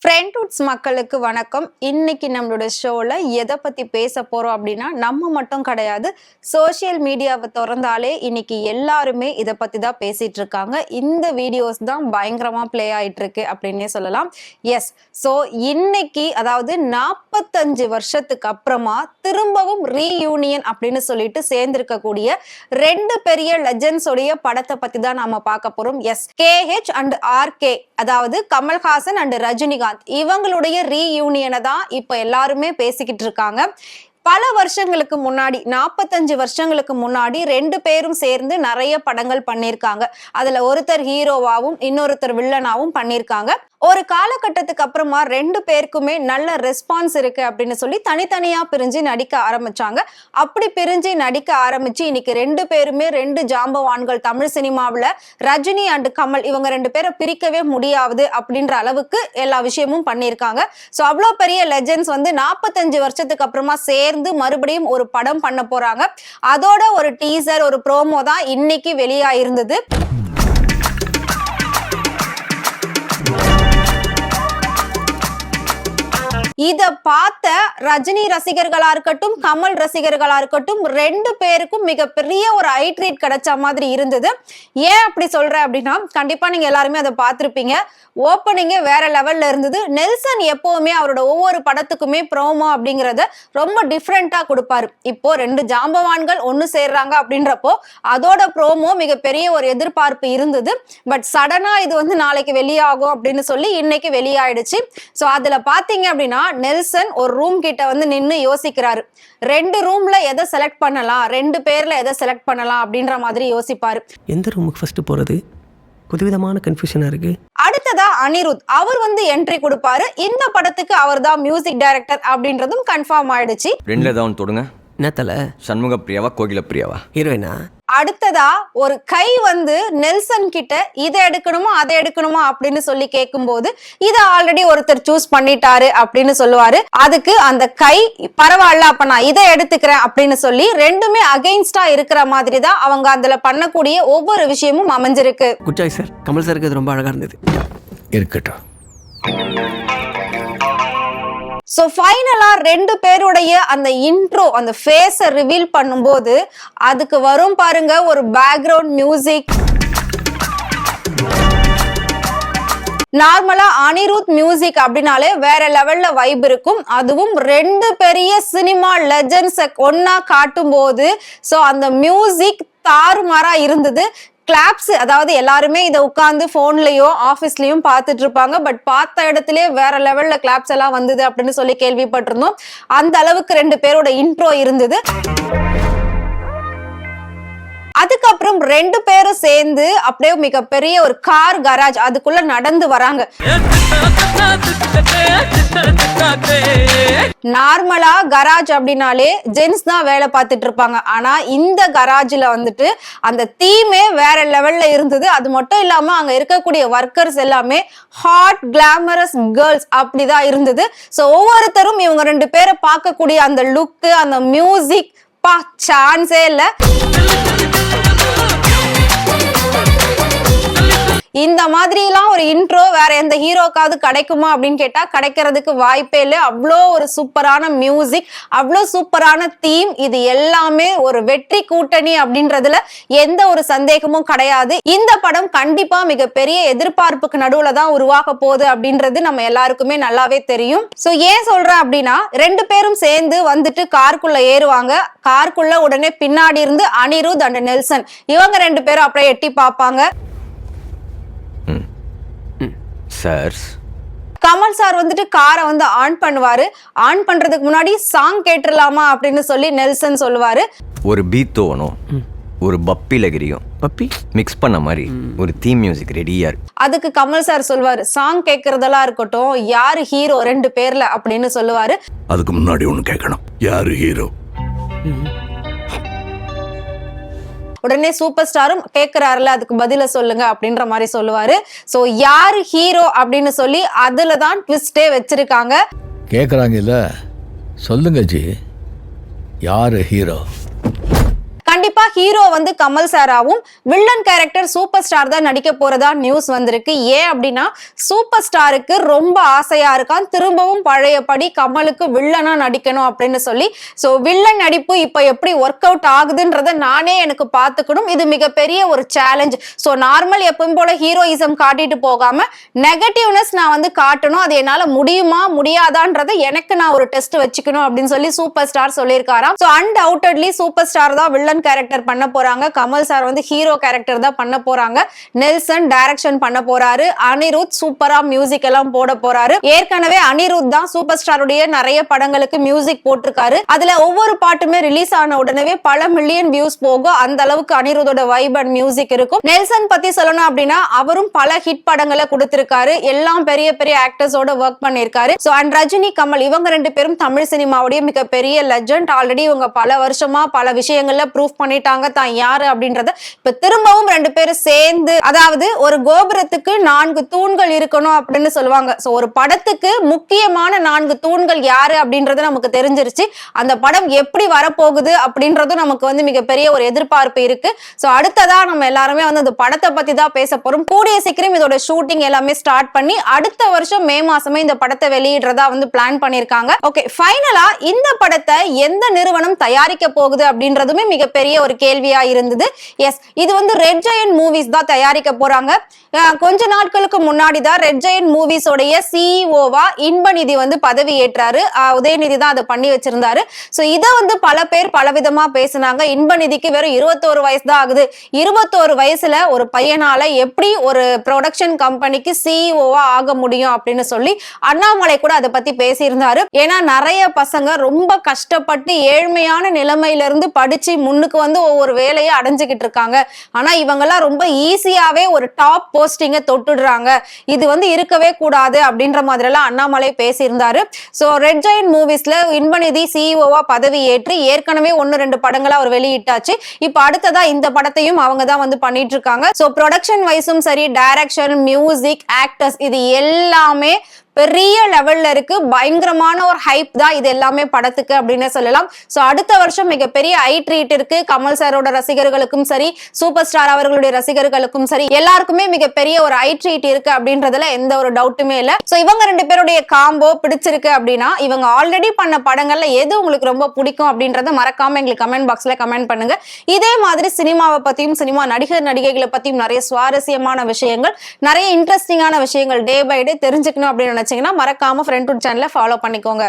ஃப்ரெண்ட்வுட்ஸ் மக்களுக்கு வணக்கம். இன்னைக்கு நம்மளோட ஷோல எதை பத்தி பேச போறோம் அப்படின்னா, நம்ம மட்டும் கிடையாது, சோஷியல் மீடியாவை திறந்தாலே இன்னைக்கு எல்லாருமே இதை பத்தி தான் பேசிட்டு இருக்காங்க. இந்த வீடியோஸ் தான் பயங்கரமா பிளே ஆயிட்டு இருக்கு அப்படின்னே சொல்லலாம். எஸ், ஸோ இன்னைக்கு அதாவது 45 வருஷத்துக்கு அப்புறமா திரும்பவும் ரீயூனியன் அப்படின்னு சொல்லிட்டு சேர்ந்திருக்கக்கூடிய ரெண்டு பெரிய லெஜெண்ட்ஸ் உடைய படத்தை பத்தி தான் நாம பார்க்க போறோம். எஸ், KH அண்ட் RK, அதாவது கமல்ஹாசன் அண்ட் ரஜினிகாந்த், இவங்களுடைய ரீயூனியனை தான் இப்ப எல்லாருமே பேசிக்கிட்டு இருக்காங்க. பல வருஷங்களுக்கு முன்னாடி, 45 வருஷங்களுக்கு முன்னாடி ரெண்டு பேரும் சேர்ந்து நிறைய படங்கள் பண்ணியிருக்காங்க. அதுல ஒருத்தர் ஹீரோவாவும் இன்னொருத்தர் வில்லனாவும் பண்ணியிருக்காங்க. ஒரு காலகட்டத்துக்கு அப்புறமா ரெண்டு பேருக்குமே நல்ல ரெஸ்பான்ஸ் இருக்கு அப்படின்னு சொல்லி தனித்தனியா பிரிஞ்சு நடிக்க ஆரம்பிச்சாங்க. அப்படி பிரிஞ்சு நடிக்க ஆரம்பிச்சு இன்னைக்கு ரெண்டு பேருமே ரெண்டு ஜாம்பவான்கள் தமிழ் சினிமாவில். ரஜினி அண்ட் கமல் இவங்க ரெண்டு பேரை பிரிக்கவே முடியாது அப்படின்ற அளவுக்கு எல்லா விஷயமும் பண்ணியிருக்காங்க. ஸோ அவ்வளோ பெரிய லெஜெண்ட்ஸ் 45 வருஷத்துக்கு அப்புறமா சேர்ந்து மறுபடியும் ஒரு படம் பண்ண போறாங்க. அதோட ஒரு டீசர், ஒரு ப்ரோமோ தான் இன்னைக்கு வெளியாயிருந்தது. இத பார்த்த ரஜினி ரசிகர்களா இருக்கட்டும், கமல் ரசிகர்களா இருக்கட்டும், ரெண்டு பேருக்கும் மிகப்பெரிய ஒரு ஐ ட்ரீட் கிடைச்ச மாதிரி இருந்தது. ஏன் அப்படி சொல்றேன் அப்படின்னா, கண்டிப்பா நீங்க எல்லாருமே அதை பார்த்திருப்பீங்க. ஓப்பனிங்கே வேற லெவல்ல இருந்தது. நெல்சன் எப்பவுமே அவரோட ஒவ்வொரு படத்துக்குமே ப்ரோமோ அப்படிங்கறத ரொம்ப டிஃப்ரெண்டா கொடுப்பாரு. இப்போ ரெண்டு ஜாம்பவான்கள் ஒன்னு சேர்றாங்க அப்படின்றப்போ அதோட ப்ரோமோ மிகப்பெரிய ஒரு எதிர்பார்ப்பு இருந்தது. பட் சடனா இது நாளைக்கு வெளியாகும் அப்படின்னு சொல்லி இன்னைக்கு வெளியாயிடுச்சு. ஸோ அதுல பாத்தீங்க அப்படின்னா, நெல்சன் ஒரு ரூம் கிட்ட நின்னு யோசிக்கிறாரு. ரெண்டு ரூம்ல எதை செலக்ட் பண்ணலாம், ரெண்டு பேர்ல எதை செலக்ட் பண்ணலாம் அப்படின்ற மாதிரி யோசிப்பாரு. எந்த ரூமுக்கு ஃபர்ஸ்ட் போறது புதுவிதமான கன்ஃபியூஷனா இருக்கு. அடுத்ததா அனிருத் அவர் என்ட்ரி கொடுப்பாரு. இந்த படத்துக்கு அவர் தான் மியூசிக் டைரக்டர் அப்படின்றதும் கன்ஃபார்ம் ஆயிடுச்சு. ரெண்டுல தான் தொடுங்க. என்ன தல, சண்முக பிரியாவா கோகில பிரியாவா ஹீரோயினா? அடுத்ததா ஒரு கை நெல்சன் கிட்ட இதை எடுக்கணுமா அதை எடுக்கணுமா அப்படின்னு சொல்லி கேட்கும்போது, இதை ஆல்ரெடி ஒருத்தர் சூஸ் பண்ணிட்டாரு அப்படின்னு சொல்லுவாரு. அதுக்கு அந்த கை பரவாயில்ல, அப்ப நான் இதை எடுத்துக்கிறேன் அப்படின்னு சொல்லி ரெண்டுமே அகைன்ஸ்டா இருக்கிற மாதிரி தான் அவங்க அதுல பண்ணக்கூடிய ஒவ்வொரு விஷயமும் அமைஞ்சிருக்கு. Good choice sir. கமல் சாருக்கு அது ரொம்ப அழகா இருந்தது. இருக்கட்டும். ஸோ ஃபைனலா ரெண்டு பேருடைய அந்த இன்ட்ரோ, அந்த ஃபேஸை ரிவீல் பண்ணும்போது அதுக்கு வரும் பாருங்க ஒரு பேக்ரவுண்ட் மியூசிக். நார்மலா அனிருத் மியூசிக் அப்படின்னாலே வேற லெவல்ல வைப் இருக்கும். அதுவும் ரெண்டு பெரிய சினிமா லெஜெண்ட்ஸ் ஒன்னா காட்டும் போது ஸோ அந்த மியூசிக் தாறுமாறா இருந்தது. கிளாப்ஸ், அதாவது எல்லாருமே இதை உட்கார்ந்து போன்லயோ ஆபீஸ்லயும் பார்த்துட்டு இருப்பாங்க. பட் பார்த்த இடத்துல வேற லெவல்ல கிளாப்ஸ் எல்லாம் வந்தது அப்படின்னு சொல்லி கேள்விப்பட்டிருந்தோம். அந்த அளவுக்கு ரெண்டு பேரோட இன்ட்ரோ இருந்தது. அதுக்கப்புறம் ரெண்டு பேரும் சேர்ந்து அப்படியே மிகப்பெரிய ஒரு கார் கராஜ் அதுக்குள்ள நடந்து வராங்க. நார்மலா கராஜ் அப்படின்னாலே ஜென்ஸ் தான் வேலை பார்த்துட்டு இருப்பாங்க. ஆனா இந்த கராஜ்ல அந்த தீமே வேற லெவல்ல இருந்தது. அது மட்டும் இல்லாம அங்க இருக்கக்கூடிய ஒர்க்கர்ஸ் எல்லாமே ஹாட் கிளாமரஸ் கேர்ள்ஸ் அப்படிதான் இருந்தது. சோ ஒவ்வொருத்தரும் இவங்க ரெண்டு பேரை பார்க்கக்கூடிய அந்த லுக், அந்த மியூசிக், சான்ஸே இல்ல. இந்த மாதிரி எல்லாம் ஒரு இன்ட்ரோ வேற எந்த ஹீரோக்காவது கிடைக்குமா அப்படின்னு கேட்டா கிடைக்கிறதுக்கு வாய்ப்பே இல்லை. அவ்வளோ ஒரு சூப்பரான மியூசிக், அவ்வளோ சூப்பரான தீம். இது எல்லாமே ஒரு வெற்றி கூட்டணி அப்படின்றதுல எந்த ஒரு சந்தேகமும் கிடையாது. இந்த படம் கண்டிப்பா மிகப்பெரிய எதிர்பார்ப்புக்கு நடுவுல தான் உருவாக போகுது அப்படின்றது நம்ம எல்லாருக்குமே நல்லாவே தெரியும். சோ ஏன் சொல்றேன் அப்படின்னா, ரெண்டு பேரும் சேர்ந்து காருக்குள்ள ஏறுவாங்க. காருக்குள்ள உடனே பின்னாடி இருந்து அனிருத் அண்ட் நெல்சன் இவங்க ரெண்டு பேரும் அப்படியே எட்டி பார்ப்பாங்க. சார், கமல் சார் காரை ஆன் பண்ணுவாரு. ஆன் பண்றதுக்கு முன்னாடி சாங் கேட்டுடலாமா அப்படின்னு சொல்லி நெல்சன் சொல்லுவாரு. ஒரு பீத்தோவனும் ஒரு பப்பி லகிரியும் பப்பி மிக்ஸ் பண்ண மாதிரி ஒரு தீம் மியூசிக் ரெடியா இருக்கு. அதுக்கு கமல் சார் சொல்வாரு, சாங் கேட்கறதெல்லாம் இருக்கட்டும், யாரு ஹீரோ ரெண்டு பேர்ல அப்படின்னு சொல்லுவாரு. அதுக்கு முன்னாடி ஒண்ணு கேட்கணும், யாரு ஹீரோ? உடனே சூப்பர் ஸ்டாரும் கேட்கிறாருல, அதுக்கு பதில சொல்லுங்க அப்படின்ற மாதிரி சொல்லுவாரு. சோ யாரு ஹீரோ அப்படின்னு சொல்லி அதுலதான் ட்விஸ்டே வச்சிருக்காங்க. கேக்குறாங்க இல்ல, சொல்லுங்க ஜி, யாரு ஹீரோ? கண்டிப்பா கண்டிப்பா ஹீரோ வந்து கமல் சாராவும் வில்லன் கேரக்டர் சூப்பர் ஸ்டார் தான் நடிக்க போறதா நியூஸ் வந்திருக்கு. ஏன் அப்படின்னா சூப்பர் ஸ்டாருக்கு ரொம்ப ஆசையா இருக்கான் திரும்பவும் பழையபடி கமலுக்கு வில்லனா நடிக்கணும் அப்படின்னு சொல்லி. சோ வில்லன் நடிப்பு இப்ப எப்படி ஒர்க் அவுட் ஆகுதுன்றத நானே எனக்கு பார்த்துக்கணும். இது மிகப்பெரிய ஒரு சேலஞ்ச். சோ நார்மல் எப்பவும் போல ஹீரோயிசம் காட்டிட்டு போகாம நெகட்டிவ்னஸ் நான் வந்து காட்டணும். அது என்னால முடியுமா முடியாதான்றத எனக்கு நான் ஒரு டெஸ்ட் வச்சுக்கணும் அப்படின்னு சொல்லி சூப்பர் ஸ்டார் சொல்லியிருக்காராம். சோ அன்டவுட்டட்லி சூப்பர் ஸ்டார் தான் வில்லன் கேரக்டர் பண்ண போறாங்க. கமல் சார் வந்து ஹீரோ கேரக்டர் தான் பண்ண போறாங்க. நெல்சன் டைரக்ஷன் பண்ண போறாரு. அனிருத் சூப்பரா மியூசிக் எல்லாம் போட போறாரு. ஏற்கனவே அனிருத் தான் சூப்பர் ஸ்டாருடைய நிறைய படங்களுக்கு மியூசிக் போட்டிருக்காரு. அதுல ஒவ்வொரு பாட்டுமே ரிலீஸ் ஆன உடனே பல மில்லியன் வியூஸ் போகும். அந்த அளவுக்கு அனிருத்தோட வைப் அண்ட் மியூசிக் இருக்கும். நெல்சன் பத்தி சொல்லணும் அப்படின்னா அவரும் பல ஹிட் படங்களை கொடுத்திருக்காரு. எல்லாம் பெரிய பெரிய ஆக்டர்ஸோட ஒர்க் பண்ணிருக்காரு. சோ அண்ட் ரஜினி கமல் இவங்க ரெண்டு பேரும் தமிழ் சினிமாவுடைய மிகப்பெரிய லெஜண்ட். ஆல்ரெடி இவங்க பல வருஷமா பல விஷயங்கள்ல ப்ரூவ் பண்ணிட்டாங்க தான் யாரு அப்படின்றத. இப்ப திரும்பவும் ரெண்டு பேரும் சேர்ந்து, அதாவது ஒரு கோபுரத்துக்கு 4 தூண்கள் இருக்கணும் அப்படின்னு சொல்லுவாங்க. சோ ஒரு படத்துக்கு முக்கியமான 4 தூண்கள் யாரு அப்படின்றது நமக்கு தெரிஞ்சிருச்சு. அந்த படம் எப்படி வரப்போகுது அப்படின்றதும் நமக்கு வந்து மிகப்பெரிய ஒரு எதிர்பார்ப்பு இருக்கு. சோ அடுத்ததா நம்ம எல்லாருமே வந்து அந்த படத்தை பத்தி தான் பேச போறோம். கூடிய சீக்கிரம் இதோட ஷூட்டிங் எல்லாமே ஸ்டார்ட் பண்ணி அடுத்த வருஷம் மே மாசமே இந்த படத்தை வெளியிடுறதா வந்து பிளான் பண்ணிருக்காங்க. ஓகே, ஃபைனலா இந்த படத்தை எந்த நிறுவனம் தயாரிக்க போகுது அப்படின்றதுமே மிகப்பெரிய ஒரு கேள்வியா இருந்தது. எஸ், இது வந்து ரெட் ஜெயண்ட் மூவிஸ் தான் தயாரிக்க போறாங்க. கொஞ்ச நாட்களுக்கு முன்னாடி தான் ரெட் ஜெயண்ட் மூவிஸ் உடைய சிஇஓவா இன்பநிதி வந்து பதவி ஏற்றாரு. உதயநிதி தான் அதை பண்ணி வச்சிருந்தாரு. சோ இத வந்து பல பேர் பலவிதமா பேசினாங்க. இன்பநிதிக்கு வெறும் 21 வயசு தான் ஆகுது. 21 வயசுல ஒரு பையனால எப்படி ஒரு ப்ரொடக்ஷன் கம்பெனிக்கு சிஇஓவா ஆக முடியும் அப்படின்னு சொல்லி அண்ணாமலை கூட அதை பத்தி பேசியிருந்தாரு. ஏன்னா நிறைய பசங்க ரொம்ப கஷ்டப்பட்டு ஏழ்மையான நிலைமையில இருந்து படிச்சு முன்னுக்கு வந்து ஒவ்வொரு வேலையை அடைஞ்சுக்கிட்டு இருக்காங்க. ஆனா இவங்கெல்லாம் ரொம்ப ஈஸியாவே ஒரு டாப் போஸ்டிங்க தொட்டுடுறாங்க. இது வந்து இருக்கவே கூடாது அப்படின்ற மாதிரி எல்லாம் அண்ணாமலை பேசியிருந்தாரு. சோ ரெட் ஜெயண்ட் மூவிஸ்ல இன்பநிதி சிஇஓவா பதவி ஏற்று ஏற்கனவே 1-2 படங்களை அவர் வெளியிட்டாச்சு. இப்ப அடுத்ததா இந்த படத்தையும் அவங்க தான் வந்து பண்ணிட்டு இருக்காங்க. சோ ப்ரொடக்ஷன் வைஸும் சரி, டைரக்ஷன், மியூசிக், ஆக்டர்ஸ் இது எல்லாமே பெரிய லெவல்ல இருக்கு. பயங்கரமான ஒரு ஹைப் தான் இது எல்லாமே படத்துக்கு அப்படின்னு சொல்லலாம். சோ அடுத்த வருஷம் மிகப்பெரிய ஐ ட்ரீட் இருக்கு. கமல் சாரோட ரசிகர்களுக்கும் சரி, சூப்பர் ஸ்டார் அவர்களுடைய ரசிகர்களுக்கும் சரி, எல்லாருக்குமே மிகப்பெரிய ஒரு ஐ ட்ரீட் இருக்கு அப்படின்றதுல எந்த ஒரு டவுட்டுமே இல்ல. சோ இவங்க ரெண்டு பேருடைய காம்போ பிடிச்சிருக்கு அப்படின்னா இவங்க ஆல்ரெடி பண்ண படங்கள்ல எது உங்களுக்கு ரொம்ப பிடிக்கும் அப்படின்றத மறக்காம எங்களுக்கு கமெண்ட் பாக்ஸ்ல கமெண்ட் பண்ணுங்க. இதே மாதிரி சினிமாவை பத்தியும் சினிமா நடிகர் நடிகைகளை பத்தியும் நிறைய சுவாரஸ்யமான விஷயங்கள், நிறைய இன்ட்ரெஸ்டிங்கான விஷயங்கள் டே பை டே தெரிஞ்சுக்கணும் அப்படின்னு நினைச்சீங்கன்னா மறக்காம ஃப்ரெண்ட் சேனலை ஃபாலோ பண்ணிக்கோங்க.